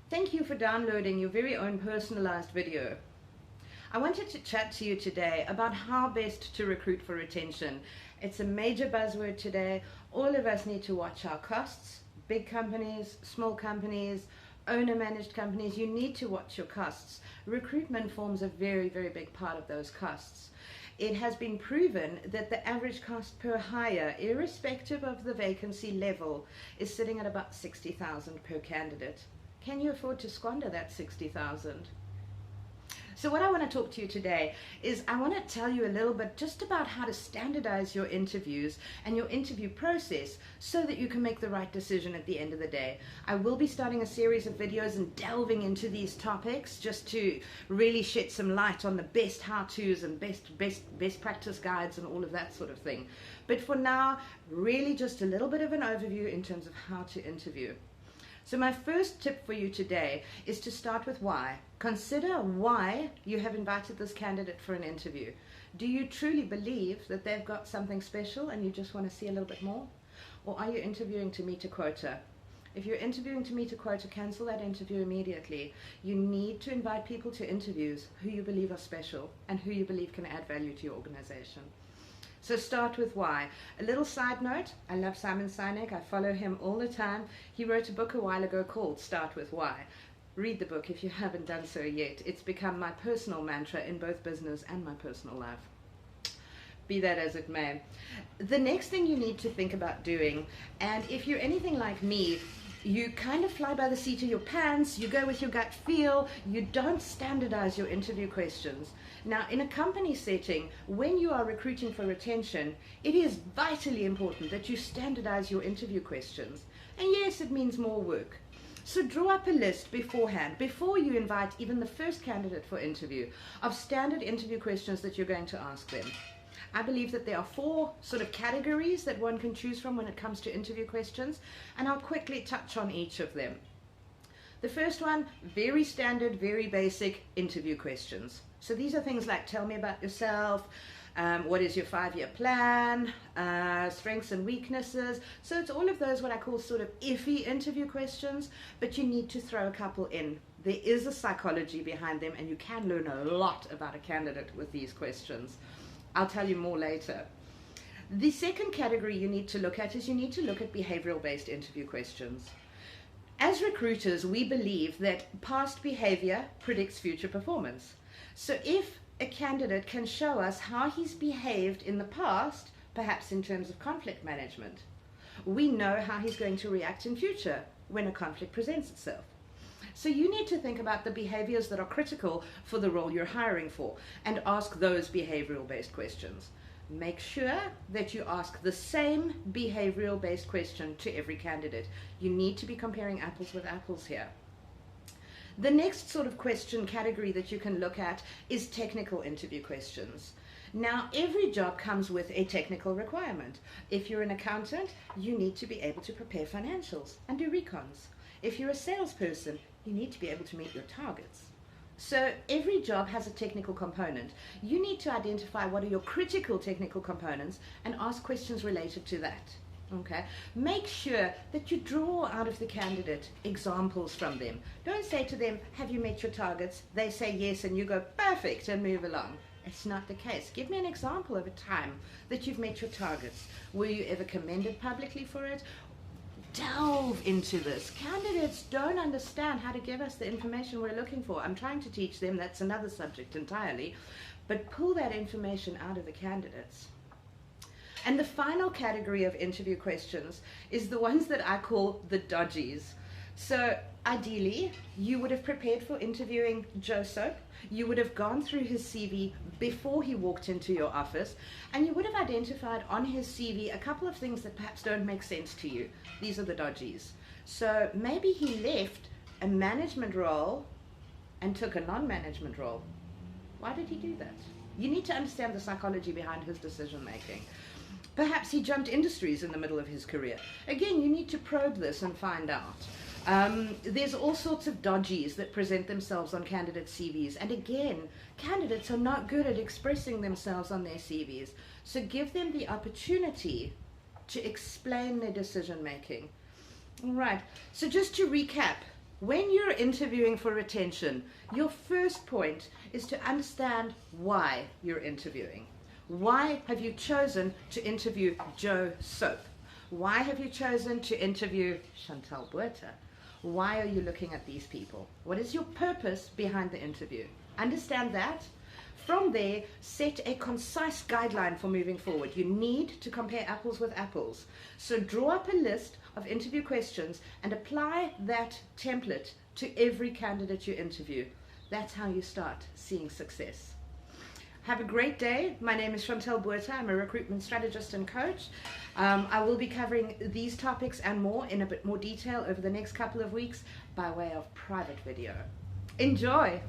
Thank you for downloading your very own personalized video. I wanted to chat to you today about how best to recruit for retention. It's a major buzzword today. All of us need to watch our costs. Big companies, small companies, owner-managed companies, you need to watch your costs. Recruitment forms a very, very big part of those costs. It has been proven that the average cost per hire, irrespective of the vacancy level, is sitting at about 60,000 per candidate. Can you afford to squander that 60,000? So what I want to talk to you today is I want to tell you a little bit just about how to standardize your interviews and your interview process so that you can make the right decision at the end of the day. I will be starting a series of videos and delving into these topics just to really shed some light on the best how-tos and best practice guides and all of that sort of thing. But for now, really just a little bit of an overview in terms of how to interview. So my first tip for you today is to start with why. Consider why you have invited this candidate for an interview. Do you truly believe that they've got something special and you just want to see a little bit more? Or are you interviewing to meet a quota? If you're interviewing to meet a quota, cancel that interview immediately. You need to invite people to interviews who you believe are special and who you believe can add value to your organization. So start with why. A little side note, I love Simon Sinek. I follow him all the time. He wrote a book a while ago called Start With Why. Read the book if you haven't done so yet. It's become my personal mantra in both business and my personal life. Be that as it may. The next thing you need to think about doing, and if you're anything like me, you kind of fly by the seat of your pants, you go with your gut feel, you don't standardize your interview questions. Now, in a company setting, when you are recruiting for retention, it is vitally important that you standardize your interview questions. And yes, it means more work. So draw up a list beforehand, before you invite even the first candidate for interview, of standard interview questions that you're going to ask them. I believe that there are 4 sort of categories that one can choose from when it comes to interview questions, and I'll quickly touch on each of them. The first one, very standard, very basic interview questions. So these are things like, tell me about yourself, what is your 5-year plan, strengths and weaknesses. So it's all of those what I call sort of iffy interview questions, but you need to throw a couple in. There is a psychology behind them, and you can learn a lot about a candidate with these questions. I'll tell you more later. The second category you need to look at is you need to look at behavioral-based interview questions. As recruiters, we believe that past behavior predicts future performance. So if a candidate can show us how he's behaved in the past, perhaps in terms of conflict management, we know how he's going to react in future when a conflict presents itself. So you need to think about the behaviors that are critical for the role you're hiring for and ask those behavioral-based questions. Make sure that you ask the same behavioral-based question to every candidate. You need to be comparing apples with apples here. The next sort of question category that you can look at is technical interview questions. Now, every job comes with a technical requirement. If you're an accountant, you need to be able to prepare financials and do recons. If you're a salesperson, you need to be able to meet your targets. So every job has a technical component. You need to identify what are your critical technical components and ask questions related to that. Okay? Make sure that you draw out of the candidate examples from them. Don't say to them, have you met your targets? They say yes, and you go, perfect, and move along. It's not the case. Give me an example of a time that you've met your targets. Were you ever commended publicly for it? Delve into this. Candidates don't understand how to give us the information we're looking for. I'm trying to teach them, that's another subject entirely, but pull that information out of the candidates. And the final category of interview questions is the ones that I call the dodgies. So ideally, you would have prepared for interviewing Joe Soap. You would have gone through his CV before he walked into your office, and you would have identified on his CV a couple of things that perhaps don't make sense to you. These are the dodgies. So maybe he left a management role and took a non-management role. Why did he do that? You need to understand the psychology behind his decision making. Perhaps he jumped industries in the middle of his career. Again, you need to probe this and find out. There's all sorts of dodgies that present themselves on candidate CVs. And again, candidates are not good at expressing themselves on their CVs. So give them the opportunity to explain their decision making. All right, so just to recap, When you're interviewing for retention, your first point is to understand why you're interviewing. Why have you chosen to interview Joe Soap? Why have you chosen to interview Chantal Buerta? Why are you looking at these people? What is your purpose behind the interview? Understand that. From there, set a concise guideline for moving forward. You need to compare apples with apples. So draw up a list of interview questions and apply that template to every candidate you interview. That's how you start seeing success. Have a great day. My name is Chantal Buerta. I'm a recruitment strategist and coach. I will be covering these topics and more in a bit more detail over the next couple of weeks by way of private video. Enjoy!